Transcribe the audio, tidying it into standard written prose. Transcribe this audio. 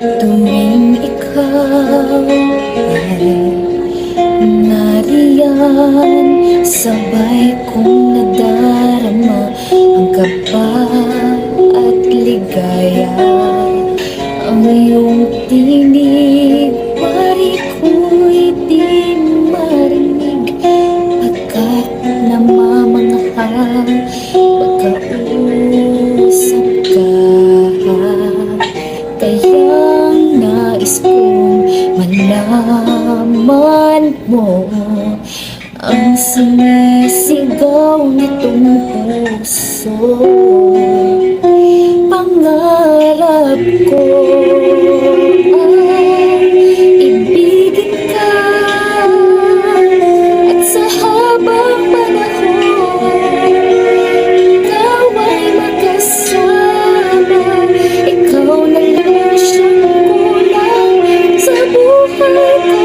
Tuwing ikaw ay nariyan, sabay kong nadarama ang kaba at ligaya. Ang iyong tinig, pari ko'y di marinig, pagkat namamanghang magkausap ka. Kayang nais kong malaman mo ang sinisigaw nitong puso. Pangarap ko ay ibigin ka, at sa habang panahon ikaw ay magkasama. Ikaw na lang siyang kulang sa buhay ko.